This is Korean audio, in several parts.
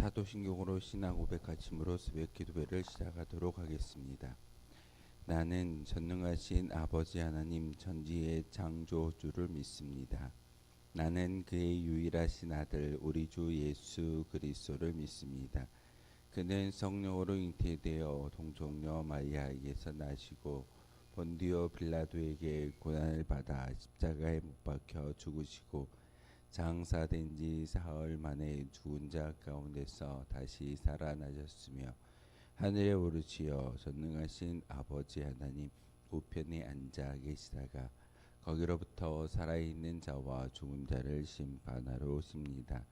사도신경으로 신앙 고백 아침으로 새벽 기도회를 시작하도록 하겠습니다. 나는 전능하신 아버지 하나님 전지의 창조주를 믿습니다. 나는 그의 유일하신 아들 우리 주 예수 그리스도를 믿습니다. 그는 성령으로 잉태되어 동정녀 마리아에게서 나시고 본디오 빌라도에게 고난을 받아 십자가에 못 박혀 죽으시고 장사된 지 사흘 만에 죽은 자 가운데서 다시 살아나셨으며 하늘에 오르시어 전능하신 아버지 하나님 우편에 앉아 계시다가 거기로부터 살아있는 자와 죽은 자를 심판하러 오십니다.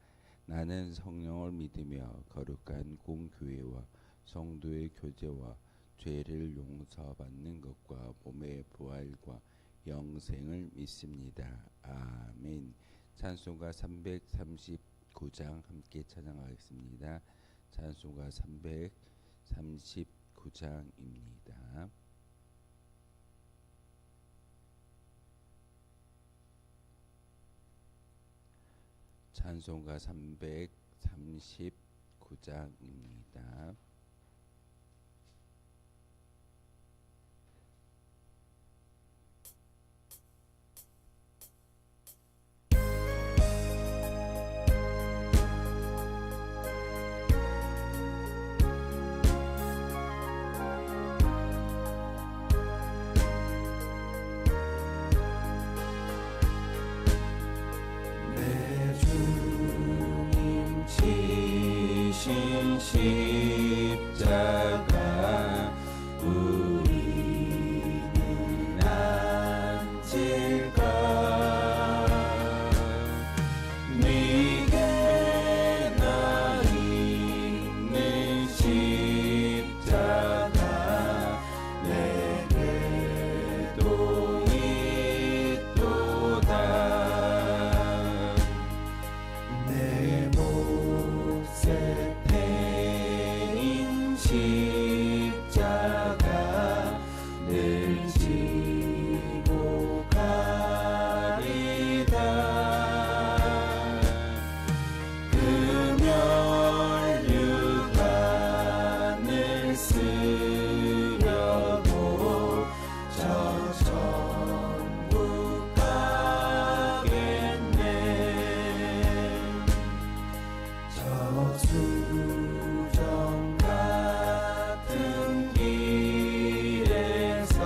나는 성령을 믿으며 거룩한 공교회와 성도의 교제와 죄를 용서받는 것과 몸의 부활과 영생을 믿습니다. 아멘. 찬송가 339장 함께 찬양하겠습니다. 찬송가 339장입니다. 찬송가 339장입니다. 십자가 우리는 앉을까 네게 나 있는 십자가 내게도 있도다 내 몫에 십자가 늘 지고 가리다 그 면류관을 쓰려고 저 천국 가겠네 저 수정 같은 길에서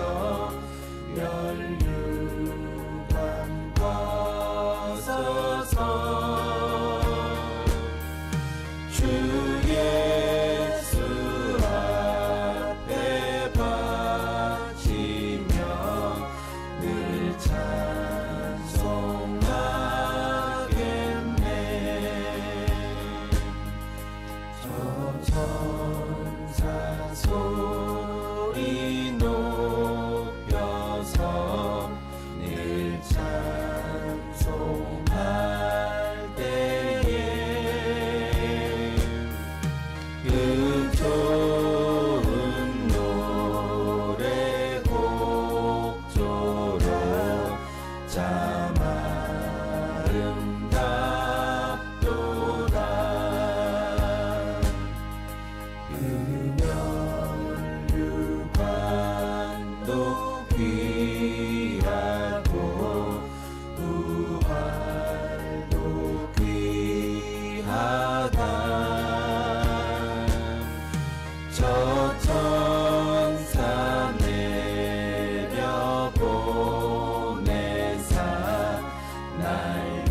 면류관 벗어서 주 예수 앞에 바치며 늘 찬송하겠네 저 천사 소리 높여서 늘 찬송할 때에 그 좋은 노래 곡조로 참 아름답도다 면류관도 귀하고 부활도 귀하다 저 천사 내려보내사 날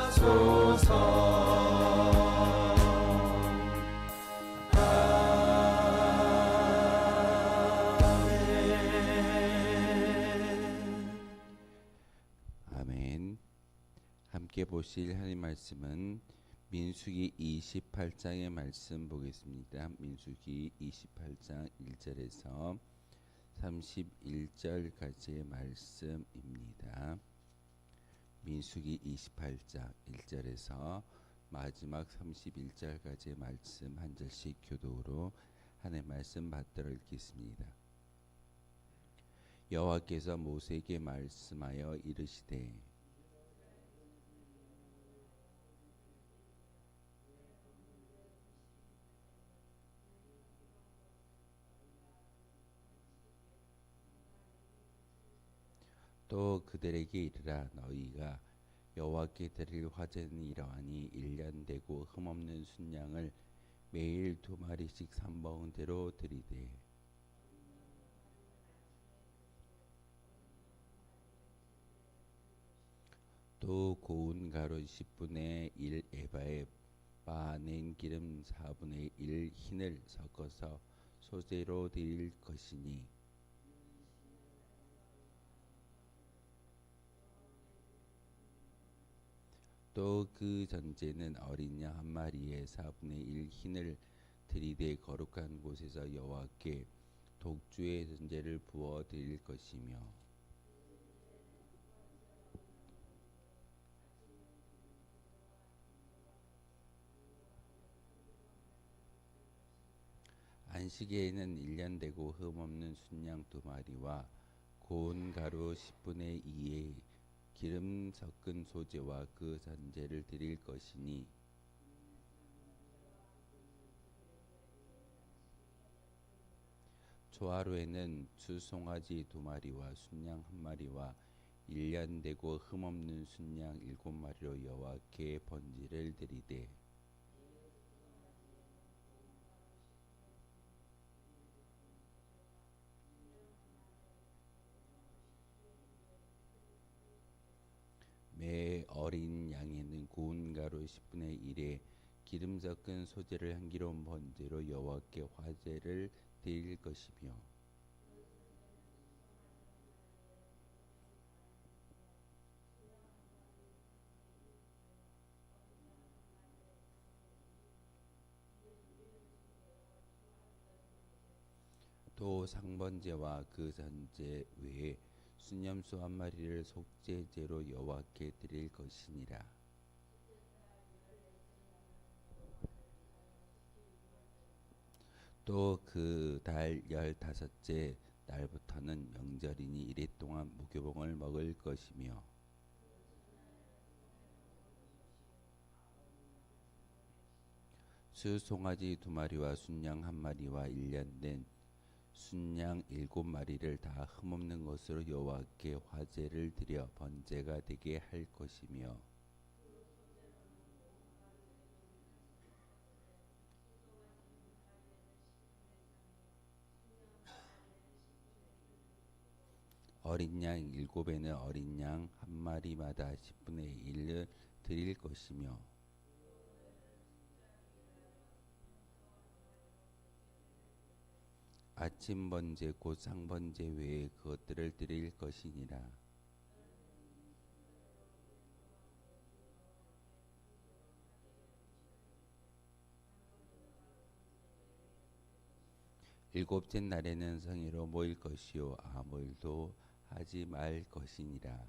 영접하소서 아멘. 함께 보실 하나님 말씀은 민수기 28장의 말씀 보겠습니다. 민수기 28장 1절에서 31절까지의 말씀입니다. 민수기 28장 1절에서 마지막 31절까지의 말씀 한 절씩 교독으로 하나님의 말씀 받들어 읽겠습니다. 여호와께서 모세에게 말씀하여 이르시되 또 그들에게 이르라. 너희가 여호와께 드릴 화제는 이러하니 1년 되고 흠없는 순양을 매일 2마리씩 3번대로 드리되 또 고운 가루 10분의 1 에바에 빻아낸 기름 4분의 1 흰을 섞어서 소재로 드릴 것이니 또 그 전제는 어린 양 한 마리에 4분의 1 흰을 드리되 거룩한 곳에서 여호와께 독주의 전제를 부어 드릴 것이며 안식일에는 1년 되고 흠없는 순양 2마리와 고운 가루 10분의 2의 기름 섞은 소재와 그 전제를 드릴 것이니 초하루에는 수송아지 2마리와 순양 1마리와 1년 되고 흠없는 순양 7마리로 여호와께 번제를 드리되 매 어린 양에는 고운 가루 10분의 1에 기름 섞은 소재를 향기로운 번제로 여호와께 화제를 드릴 것이며 또 상번제와 그 전제 외에 수념소 1마리를 속죄제로 여호와께 드릴 것이니라. 또 그 달 15째 날부터는 명절이니 이래 동안 무교봉을 먹을 것이며 수송아지 2마리와 순양 1마리와 1년 된 순양 7마리를 다 흠없는 것으로 여호와께 화제를 드려 번제가 되게 할 것이며 어린 양 7에는 어린 양 1마리마다 10분의 1을 드릴 것이며 아침 번제 곧 상번제 외에 그것들을 드릴 것이니라. 일곱째 날에는 성회로 모일 것이요 아무 일도 하지 말 것이니라.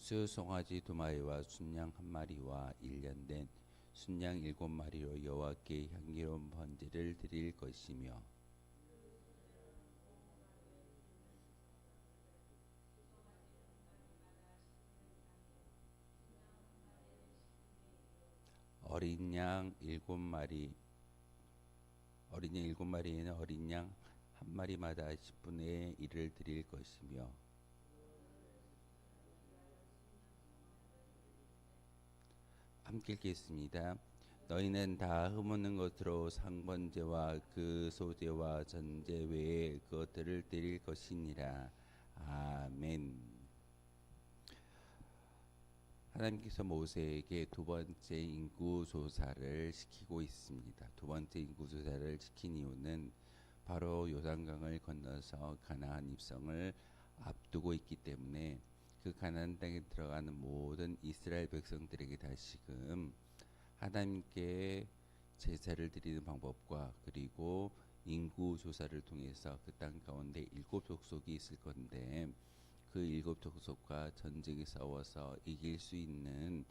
수송아지 2마리와 순양 1마리와 1년 된 순양 7마리로 여호와께 향기로운 번제를 드릴 것이며 어린 양 7마리에는 어린 양 1마리마다 10분의 1을 드릴 것이며 함께 읽겠습니다. 너희는 다 흠없는 것으로 상번제와 그 소제와 전제 외에 그것들을 드릴 것이니라. 아멘. 하나님께서 모세에게 두 번째 인구조사를 시키고 있습니다. 두 번째 인구조사를 시킨 이유는 바로 요단강을 건너서 가나안 입성을 앞두고 있기 때문에 그 가나안 땅에 들어가는 모든 이스라엘 백성들에게 다시금 하나님께 제사를 드리는 방법과 그리고 인구조사를 통해서 그 땅 가운데 7 족속이 있을 건데 그 7 족속과 전쟁에 싸워서 이길 수 있는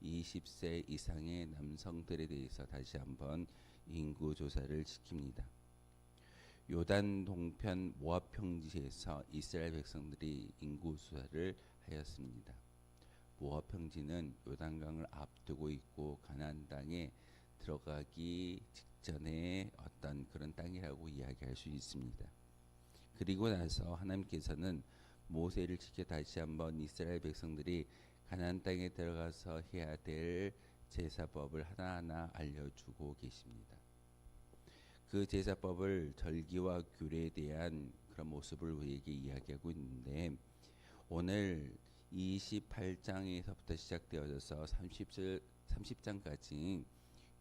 20세 이상의 남성들에 대해서 다시 한번 인구조사를 시킵니다. 요단 동편 모압 평지에서 이스라엘 백성들이 인구조사를 하였습니다. 모압 평지는 요단강을 앞두고 있고 가나안 땅에 들어가기 직전에 어떤 그런 땅이라고 이야기할 수 있습니다. 그리고 나서 하나님께서는 모세를 지켜 다시 한번 이스라엘 백성들이 가나안 땅에 들어가서 해야 될 제사법을 하나하나 알려주고 계십니다. 그 제사법을 절기와 규례에 대한 그런 모습을 우리에게 이야기하고 있는데, 오늘 28장에서부터 시작되어져서 30장까지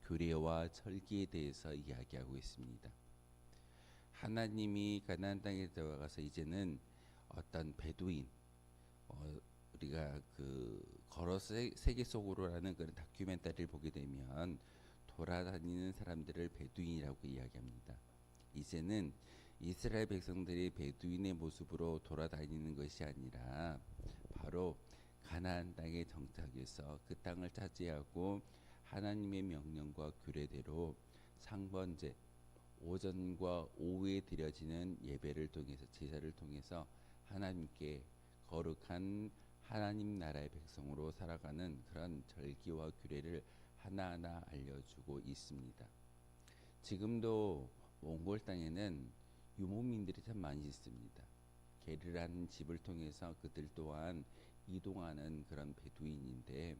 규례와 절기에 대해서 이야기하고 있습니다. 하나님이 가나안 땅에 들어가서 이제는 어떤 베두인, 우리가 그 걸어서 세계 속으로라는 그런 다큐멘터리를 보게 되면 돌아다니는 사람들을 베두인이라고 이야기합니다. 이제는 이스라엘 백성들이 베두인의 모습으로 돌아다니는 것이 아니라 바로 가나안 땅에 정착해서 그 땅을 차지하고 하나님의 명령과 규례대로 상번제, 오전과 오후에 드려지는 예배를 통해서, 제사를 통해서 하나님께 거룩한 하나님 나라의 백성으로 살아가는 그런 절기와 규례를 하나하나 알려주고 있습니다. 지금도 몽골 땅에는 유목민들이 참 많이 있습니다. 게르라는 집을 통해서 그들 또한 이동하는 그런 베두인인데,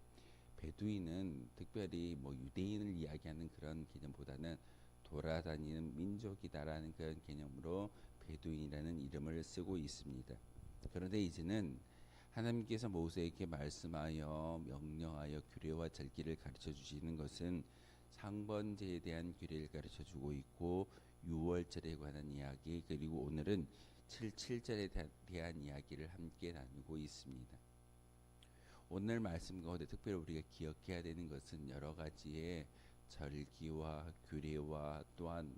베두인은 특별히 뭐 유대인을 이야기하는 그런 개념보다는 돌아다니는 민족이다라는 그런 개념으로 베두인이라는 이름을 쓰고 있습니다. 그런데 이제는 하나님께서 모세에게 말씀하여 명령하여 규례와 절기를 가르쳐 주시는 것은 상번제에 대한 규례를 가르쳐 주고 있고, 유월절에 관한 이야기, 그리고 오늘은 7절에 대한 이야기를 함께 나누고 있습니다. 오늘 말씀 가운데 특별히 우리가 기억해야 되는 것은 여러 가지의 절기와 규례와 또한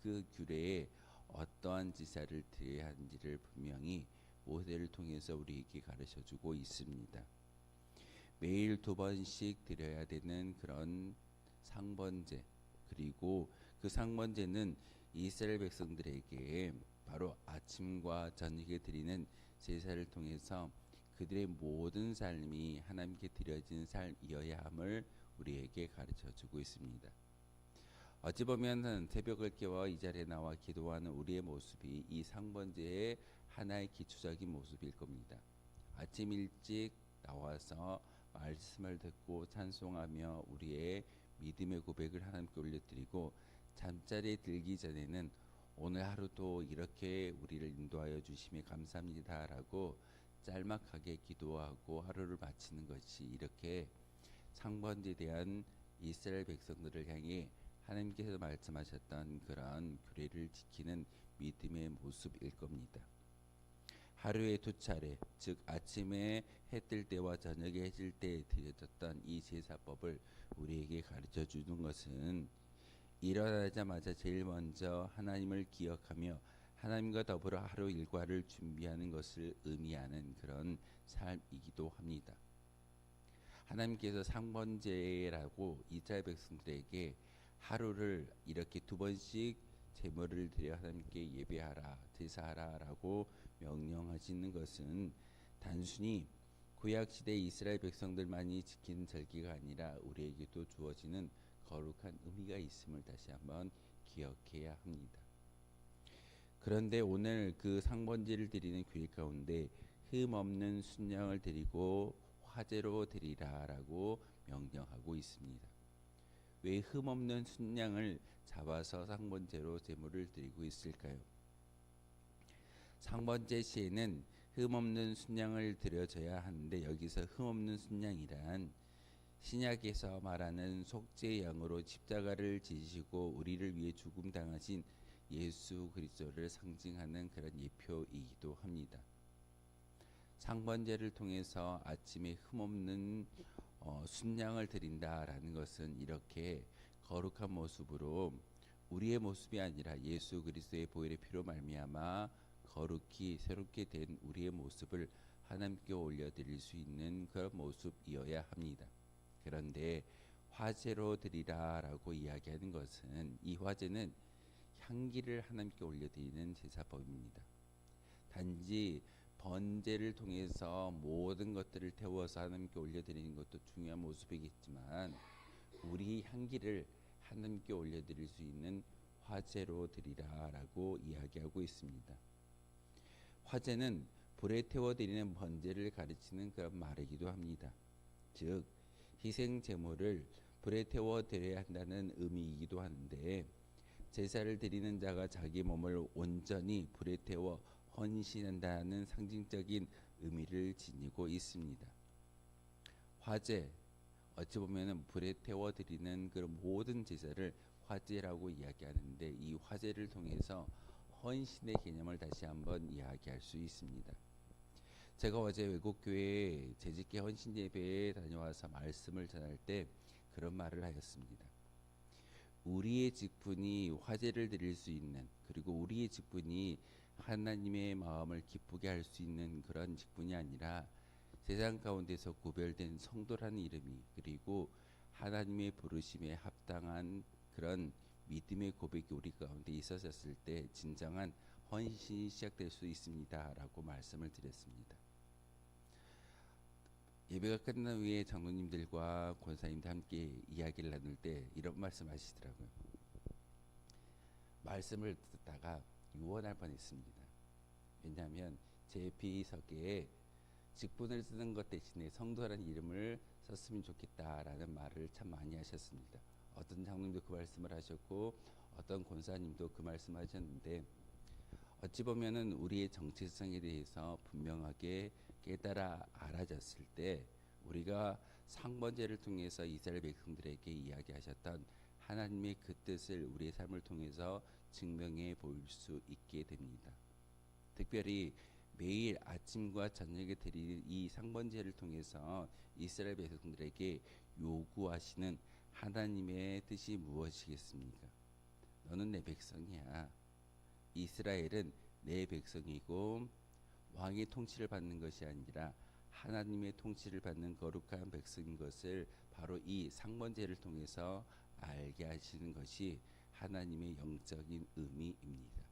그 규례에 어떠한 제사를 드려야 하는지를 분명히 모세를 통해서 우리에게 가르쳐주고 있습니다. 매일 2번씩 드려야 되는 그런 상번제, 그리고 그 상번제는 이스라엘 백성들에게 바로 아침과 저녁에 드리는 제사를 통해서 그들의 모든 삶이 하나님께 드려진 삶이어야 함을 우리에게 가르쳐주고 있습니다. 어찌 보면 새벽을 깨워 이 자리에 나와 기도하는 우리의 모습이 이 상번제의 하나의 기초적인 모습일 겁니다. 아침 일찍 나와서 말씀을 듣고 찬송하며 우리의 믿음의 고백을 하나님께 올려드리고, 잠자리에 들기 전에는 오늘 하루도 이렇게 우리를 인도하여 주심에 감사합니다라고 짤막하게 기도하고 하루를 마치는 것이, 이렇게 상번제에 대한 이스라엘 백성들을 향해 하나님께서 말씀하셨던 그런 규례를 지키는 믿음의 모습일 겁니다. 하루에 2차례, 즉 아침에 해 뜰 때와 저녁에 해 질 때에 드려졌던 이 제사법을 우리에게 가르쳐 주는 것은 일어나자마자 제일 먼저 하나님을 기억하며 하나님과 더불어 하루 일과를 준비하는 것을 의미하는 그런 삶이기도 합니다. 하나님께서 상번제라고 이스라엘 백성들에게 하루를 이렇게 2번씩 제물을 드려 하나님께 예배하라, 제사하라라고 명령하시는 것은 단순히 구약시대 이스라엘 백성들만이 지키는 절기가 아니라 우리에게도 주어지는 거룩한 의미가 있음을 다시 한번 기억해야 합니다. 그런데 오늘 그 상번제를 드리는 규례 가운데 흠 없는 순양을 드리고 화제로 드리라라고 명령하고 있습니다. 왜 흠 없는 순양을 잡아서 상번제로 제물을 드리고 있을까요? 상번제 시에는 흠 없는 순양을 드려져야 하는데, 여기서 흠 없는 순양이란 신약에서 말하는 속죄의 양으로 십자가를 지시고 우리를 위해 죽음 당하신 예수 그리스도를 상징하는 그런 예표이기도 합니다. 상번제를 통해서 아침에 흠없는 순양을 드린다라는 것은 이렇게 거룩한 모습으로 우리의 모습이 아니라 예수 그리스도의 보혈의 피로 말미암아 거룩히 새롭게 된 우리의 모습을 하나님께 올려드릴 수 있는 그런 모습이어야 합니다. 그런데 화제로 드리라라고 이야기하는 것은, 이 화제는 향기를 하나님께 올려드리는 제사법입니다. 단지 번제를 통해서 모든 것들을 태워서 하나님께 올려드리는 것도 중요한 모습이겠지만 우리 향기를 하나님께 올려드릴 수 있는 화제로 드리라라고 이야기하고 있습니다. 화제는 불에 태워드리는 번제를 가르치는 그런 말이기도 합니다. 즉 희생 제물을 불에 태워드려야 한다는 의미이기도 하는데 제사를 드리는 자가 자기 몸을 온전히 불에 태워 헌신한다는 상징적인 의미를 지니고 있습니다. 화제, 어찌 보면 불에 태워 드리는 그 모든 제사를 화제라고 이야기하는데 이 화제를 통해서 헌신의 개념을 다시 한번 이야기할 수 있습니다. 제가 어제 외국교회 재직기 헌신 예배에 다녀와서 말씀을 전할 때 그런 말을 하였습니다. 우리의 직분이 화제를 드릴 수 있는, 그리고 우리의 직분이 하나님의 마음을 기쁘게 할 수 있는 그런 직분이 아니라 세상 가운데서 구별된 성도라는 이름이, 그리고 하나님의 부르심에 합당한 그런 믿음의 고백이 우리 가운데 있어졌을 때 진정한 헌신이 시작될 수 있습니다 라고 말씀을 드렸습니다. 예배가 끝난 후에 장로님들과 권사님들 함께 이야기를 나눌 때 이런 말씀 하시더라고요. 말씀을 듣다가 유언할 뻔했습니다. 왜냐하면 제 비석에 직분을 쓰는 것 대신에 성도라는 이름을 썼으면 좋겠다라는 말을 참 많이 하셨습니다. 어떤 장로님도 그 말씀을 하셨고 어떤 권사님도 그 말씀을 하셨는데 어찌 보면은 우리의 정체성에 대해서 분명하게 깨달아 알아졌을 때 우리가 상번제를 통해서 이스라엘 백성들에게 이야기하셨던 하나님의 그 뜻을 우리의 삶을 통해서 증명해 보일 수 있게 됩니다. 특별히 매일 아침과 저녁에 드릴 이 상번제를 통해서 이스라엘 백성들에게 요구하시는 하나님의 뜻이 무엇이겠습니까? 너는 내 백성이야. 이스라엘은 내 백성이고 왕의 통치를 받는 것이 아니라 하나님의 통치를 받는 거룩한 백성인 것을 바로 이 상번제를 통해서 알게 하시는 것이 하나님의 영적인 의미입니다.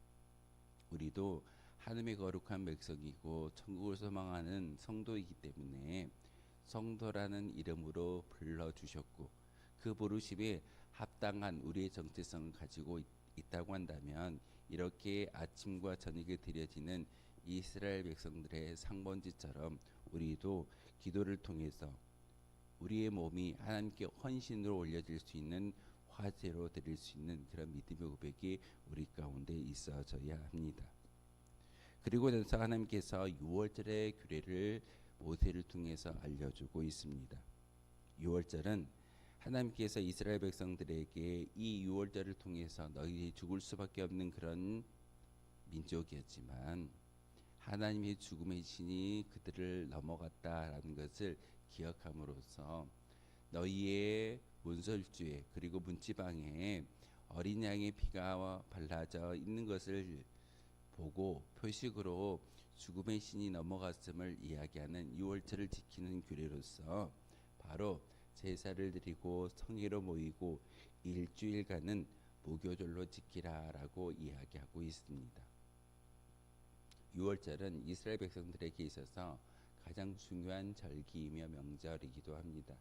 우리도 하나님의 거룩한 백성이고 천국을 소망하는 성도이기 때문에 성도라는 이름으로 불러주셨고 그 부르심에 합당한 우리의 정체성을 가지고 있다고 한다면 이렇게 아침과 저녁에 드려지는 이스라엘 백성들의 상번제처럼 우리도 기도를 통해서 우리의 몸이 하나님께 헌신으로 올려질 수 있는 화제로 드릴 수 있는 그런 믿음의 고백이 우리 가운데 있어져야 합니다. 그리고 나서 하나님께서 유월절의 규례를 모세를 통해서 알려주고 있습니다. 유월절은 하나님께서 이스라엘 백성들에게 이 유월절을 통해서 너희들이 죽을 수밖에 없는 그런 민족이었지만 하나님의 죽음의 신이 그들을 넘어갔다라는 것을 기억함으로써 너희의 문설주에 그리고 문지방에 어린 양의 피가 발라져 있는 것을 보고 표식으로 죽음의 신이 넘어갔음을 이야기하는 유월절을 지키는 규례로서 바로 제사를 드리고 성회로 모이고 일주일간은 무교절로 지키라라고 이야기하고 있습니다. 유월절은 이스라엘 백성들에게 있어서 가장 중요한 절기이며 명절이기도 합니다.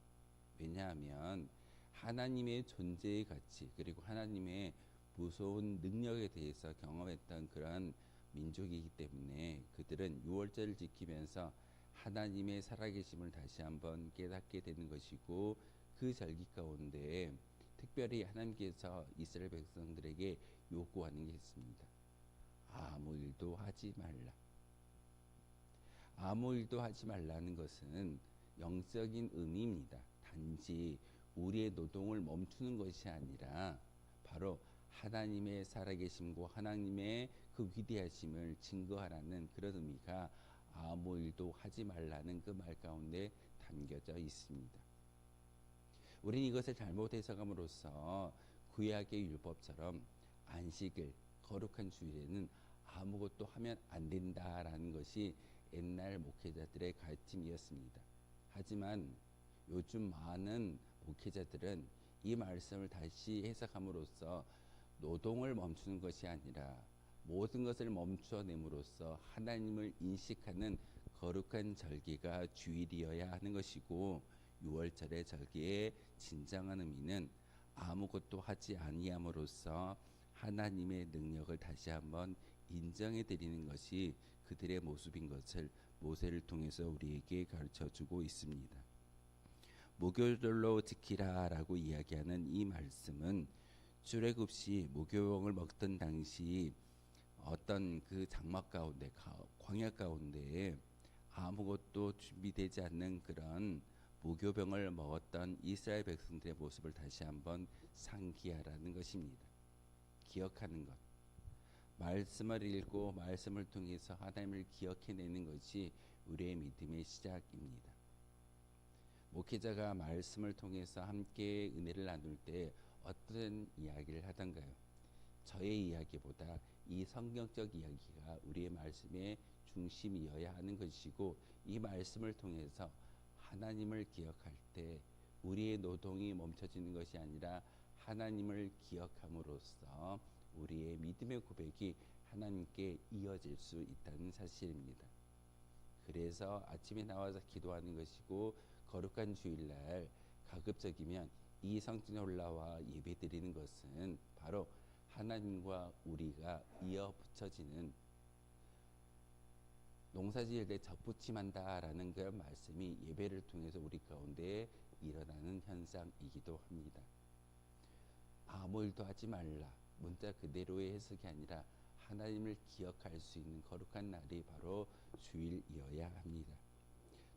왜냐하면 하나님의 존재의 가치 그리고 하나님의 무서운 능력에 대해서 경험했던 그런 민족이기 때문에 그들은 유월절을 지키면서 하나님의 살아계심을 다시 한번 깨닫게 되는 것이고 그 절기 가운데 특별히 하나님께서 이스라엘 백성들에게 요구하는 게 있습니다. 아무 일도 하지 말라. 아무 일도 하지 말라는 것은 영적인 의미입니다. 단지 우리의 노동을 멈추는 것이 아니라 바로 하나님의 살아계심과 하나님의 그 위대하심을 증거하라는 그런 의미가 아무 일도 하지 말라는 그 말 가운데 담겨져 있습니다. 우리는 이것을 잘못 해석함으로써 구약의 율법처럼 안식일, 거룩한 주일에는 아무것도 하면 안 된다라는 것이 옛날 목회자들의 가르침이었습니다. 하지만 요즘 많은 목회자들은 이 말씀을 다시 해석함으로써 노동을 멈추는 것이 아니라 모든 것을 멈추어냄으로써 하나님을 인식하는 거룩한 절기가 주일이어야 하는 것이고, 6월절의 절기의 진정한 의미는 아무것도 하지 아니함으로써 하나님의 능력을 다시 한번 인정해 드리는 것이 그들의 모습인 것을 모세를 통해서 우리에게 가르쳐 주고 있습니다. 무교절로 지키라라고 이야기하는 이 말씀은 출애굽시 무교용을 먹던 당시 어떤 그 장막 가운데, 광야 가운데 아무것도 준비되지 않는 그런 무교병을 먹었던 이스라엘 백성들의 모습을 다시 한번 상기하라는 것입니다. 기억하는 것. 말씀을 읽고 말씀을 통해서 하나님을 기억해내는 것이 우리의 믿음의 시작입니다. 목회자가 말씀을 통해서 함께 은혜를 나눌 때 어떤 이야기를 하던가요? 저의 이야기보다 이 성경적 이야기가 우리의 말씀의 중심이어야 하는 것이고, 이 말씀을 통해서 하나님을 기억할 때 우리의 노동이 멈춰지는 것이 아니라 하나님을 기억함으로써 우리의 믿음의 고백이 하나님께 이어질 수 있다는 사실입니다. 그래서 아침에 나와서 기도하는 것이고, 거룩한 주일날 가급적이면 이 성전에 올라와 예배드리는 것은 바로 하나님과 우리가 이어 붙여지는, 농사지을 때 접붙임한다라는 그 말씀이 예배를 통해서 우리 가운데 일어나는 현상이기도 합니다. 아무 일도 하지 말라, 문자 그대로의 해석이 아니라 하나님을 기억할 수 있는 거룩한 날이 바로 주일이어야 합니다.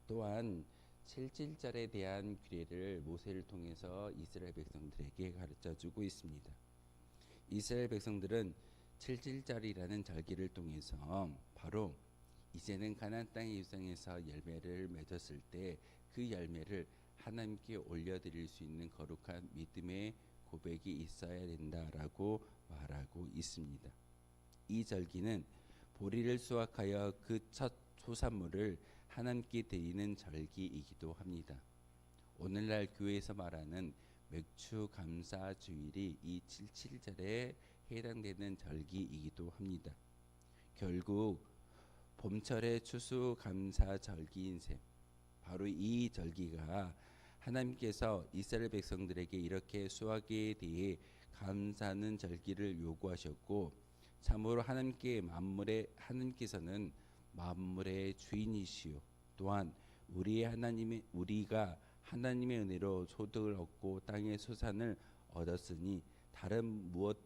또한 7.7절에 대한 규례를 모세를 통해서 이스라엘 백성들에게 가르쳐주고 있습니다. 이스라엘 백성들은 7.7절이라는 절기를 통해서 바로 이제는 가나안 땅의 유성에서 열매를 맺었을 때 그 열매를 하나님께 올려드릴 수 있는 거룩한 믿음의 고백이 있어야 된다라고 말하고 있습니다. 이 절기는 보리를 수확하여 그 첫 소산물을 하나님께 드리는 절기이기도 합니다. 오늘날 교회에서 말하는 맥주 감사 주일이 이 7.7절에 해당되는 절기이기도 합니다. 결국 봄철의 추수 감사 절기인 셈, 바로 이 절기가 하나님께서 이스라엘 백성들에게 이렇게 수확에 대해 감사하는 절기를 요구하셨고, 참으로 하나님께서는 만물의 주인이시요, 또한 우리가 하나님의 은혜로 소득을 얻고 땅의 소산을 얻었으니 다른 무엇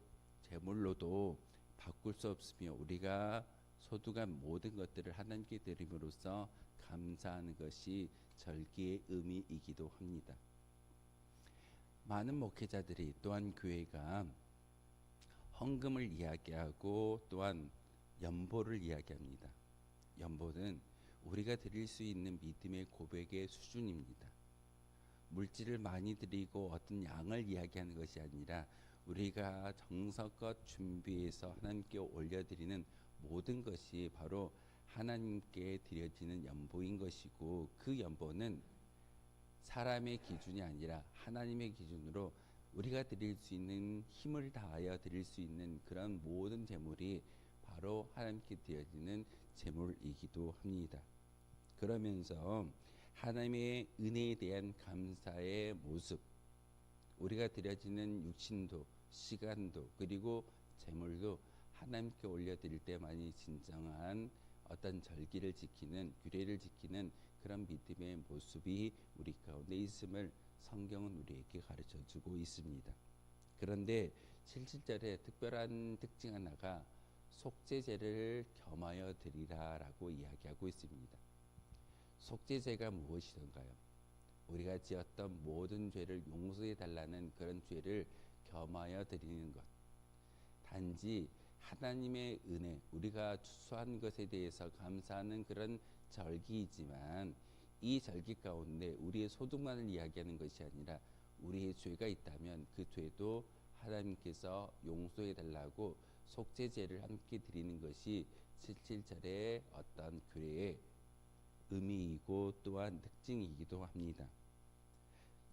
제물로도 바꿀 수 없으며, 우리가 소득한 모든 것들을 하나님께 드림으로써 감사하는 것이 절기의 의미이기도 합니다. 많은 목회자들이, 또한 교회가 헌금을 이야기하고 또한 연보를 이야기합니다. 연보는 우리가 드릴 수 있는 믿음의 고백의 수준입니다. 물질을 많이 드리고 어떤 양을 이야기하는 것이 아니라 우리가 정성껏 준비해서 하나님께 올려드리는 모든 것이 바로 하나님께 드려지는 연보인 것이고, 그 연보는 사람의 기준이 아니라 하나님의 기준으로 우리가 드릴 수 있는, 힘을 다하여 드릴 수 있는 그런 모든 제물이 바로 하나님께 드려지는 제물이기도 합니다. 그러면서 하나님의 은혜에 대한 감사의 모습, 우리가 드려지는 육신도 시간도 그리고 제물도 하나님께 올려드릴 때만이 진정한 어떤 절기를 지키는, 규례를 지키는 그런 믿음의 모습이 우리 가운데 있음을 성경은 우리에게 가르쳐주고 있습니다. 그런데 7.7절에 특별한 특징 하나가 속죄제를 겸하여 드리라라고 이야기하고 있습니다. 속죄제가 무엇이던가요? 우리가 지었던 모든 죄를 용서해 달라는 그런 죄를 겸하여 드리는 것. 단지 하나님의 은혜, 우리가 추수한 것에 대해서 감사하는 그런 절기이지만, 이 절기 가운데 우리의 소득만을 이야기하는 것이 아니라 우리의 죄가 있다면 그 죄도 하나님께서 용서해 달라고 속죄제를 함께 드리는 것이 7.7절의 어떤 규례의 의미이고 또한 특징이기도 합니다.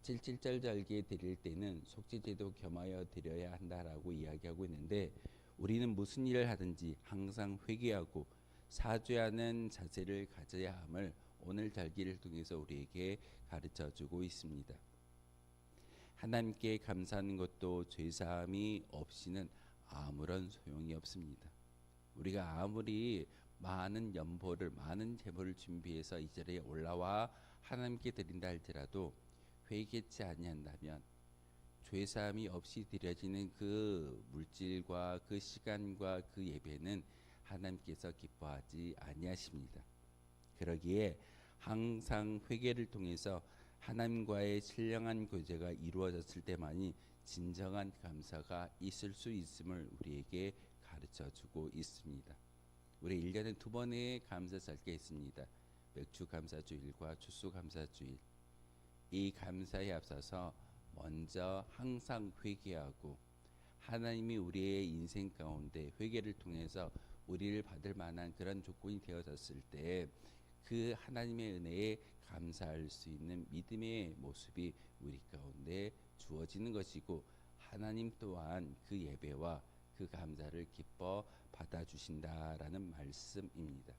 7.7절 절기에 드릴 때는 속죄제도 겸하여 드려야 한다라고 이야기하고 있는데, 우리는 무슨 일을 하든지 항상 회개하고 사죄하는 자세를 가져야 함을 오늘 절기를 통해서 우리에게 가르쳐주고 있습니다. 하나님께 감사하는 것도 죄사함이 없이는 아무런 소용이 없습니다. 우리가 아무리 많은 연보를 많은 제물을 준비해서 이 자리에 올라와 하나님께 드린다 할지라도 회개치 아니한다면 죄사함이 없이 드려지는 그 물질과 그 시간과 그 예배는 하나님께서 기뻐하지 아니하십니다. 그러기에 항상 회개를 통해서 하나님과의 신령한 교제가 이루어졌을 때만이 진정한 감사가 있을 수 있음을 우리에게 가르쳐주고 있습니다. 우리 1년에 2번의 감사절기가 있습니다. 맥주감사주일과 추수감사주일. 이 감사에 앞서서 먼저 항상 회개하고 하나님이 우리의 인생 가운데 회개를 통해서 우리를 받을 만한 그런 조건이 되어졌을 때 그 하나님의 은혜에 감사할 수 있는 믿음의 모습이 우리 가운데 주어지는 것이고 하나님 또한 그 예배와 그 감사를 기뻐 받아주신다라는 말씀입니다.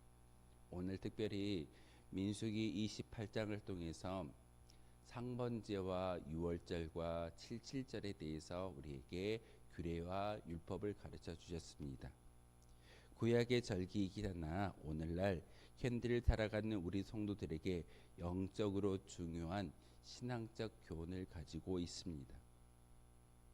오늘 특별히 민수기 28장을 통해서 상번제와 유월절과 칠칠절에 대해서 우리에게 규례와 율법을 가르쳐 주셨습니다. 구약의 절기이긴 하나 오늘날 현대를 살아가는 우리 성도들에게 영적으로 중요한 신앙적 교훈을 가지고 있습니다.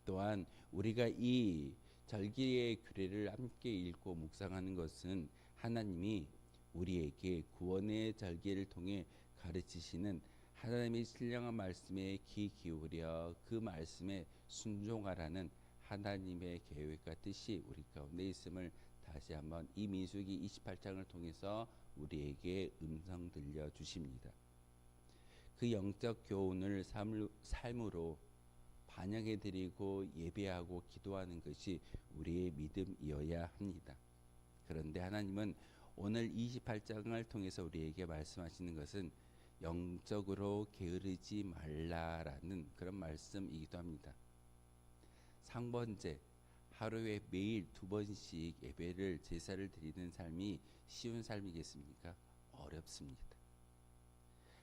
또한 우리가 이 절기의 규례를 함께 읽고 묵상하는 것은 하나님이 우리에게 구원의 절기를 통해 가르치시는 하나님의 신령한 말씀에 귀 기울여 그 말씀에 순종하라는 하나님의 계획과 뜻이 우리 가운데 있음을 다시 한번 이 민수기 28장을 통해서 우리에게 음성 들려 주십니다. 그 영적 교훈을 삶으로 반영해 드리고 예배하고 기도하는 것이 우리의 믿음이어야 합니다. 그런데 하나님은 오늘 28장을 통해서 우리에게 말씀하시는 것은 영적으로 게으르지 말라라는 그런 말씀이기도 합니다. 상번제 하루에 매일 2번씩 예배를 제사를 드리는 삶이 쉬운 삶이겠습니까? 어렵습니다.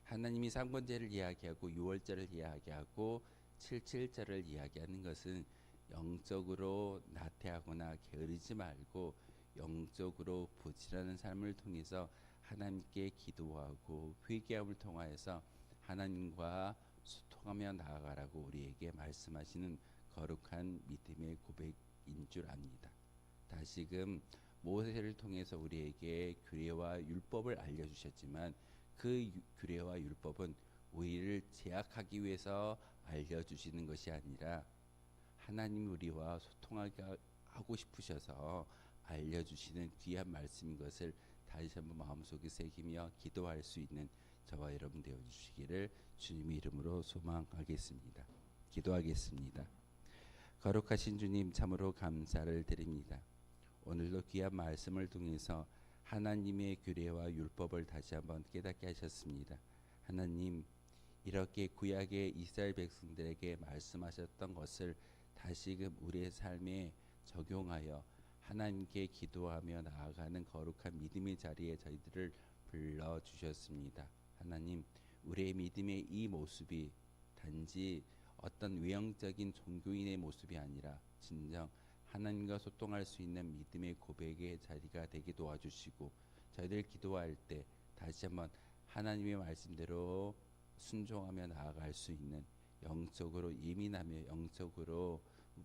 하나님이 상번제를 이야기하고 유월절을 이야기하고 칠칠절을 이야기하는 것은 영적으로 나태하거나 게으르지 말고 영적으로 부지런한 삶을 통해서 하나님께 기도하고 회개함을 통하여서 하나님과 소통하며 나아가라고 우리에게 말씀하시는 거룩한 믿음의 고백인 줄 압니다. 다시금 모세를 통해서 우리에게 규례와 율법을 알려주셨지만 그 규례와 율법은 우리를 제약하기 위해서 알려주시는 것이 아니라 하나님 우리와 소통하고 싶으셔서 알려주시는 귀한 말씀인 것을 다시 한번 마음속에 새기며 기도할 수 있는 저와 여러분 되어주시기를 주님의 이름으로 소망하겠습니다. 기도하겠습니다. 거룩하신 주님 참으로 감사를 드립니다. 오늘도 귀한 말씀을 통해서 하나님의 규례와 율법을 다시 한번 깨닫게 하셨습니다. 하나님 이렇게 구약의 이스라엘 백성들에게 말씀하셨던 것을 다시금 우리의 삶에 적용하여 하나님께 기도하며 나아가는 거룩한 믿음의 자리에 저희들을 불러주셨습니다. 하나님 우리의 믿음의 이 모습이 단지 어떤 외형적인 종교인의 모습이 아니라 진정 하나님과 소통할 수 있는 믿음의 고백의 자리가 되게 도와주시고 저희들 기도할 때 다시 한번 하나님의 말씀대로 순종하며 나아갈 수 있는 영적으로 예민하며 영적으로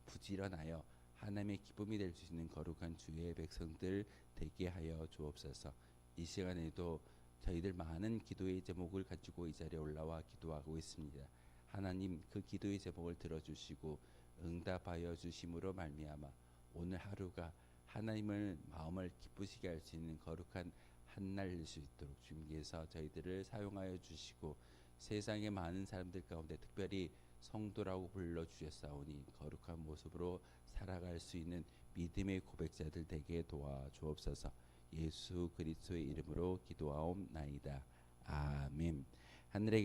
부지런하여 하나님의 기쁨이 될 수 있는 거룩한 주의 백성들 되게 하여 주옵소서. 이 시간에도 저희들 많은 기도의 제목을 가지고 이 자리에 올라와 기도하고 있습니다. 하나님 그 기도의 제목을 들어주시고 응답하여 주심으로 말미암아 오늘 하루가 하나님을 마음을 기쁘시게 할 수 있는 거룩한 한 날 될 수 있도록 주님께서 저희들을 사용하여 주시고 세상의 많은 사람들 가운데 특별히 성도라고 불러주셨사오니 거룩한 모습으로 살아갈 수 있는 믿음의 고백자들 되게 도와주옵소서. 예수 그리스도의 이름으로 기도하옵나이다. 아멘. 하늘에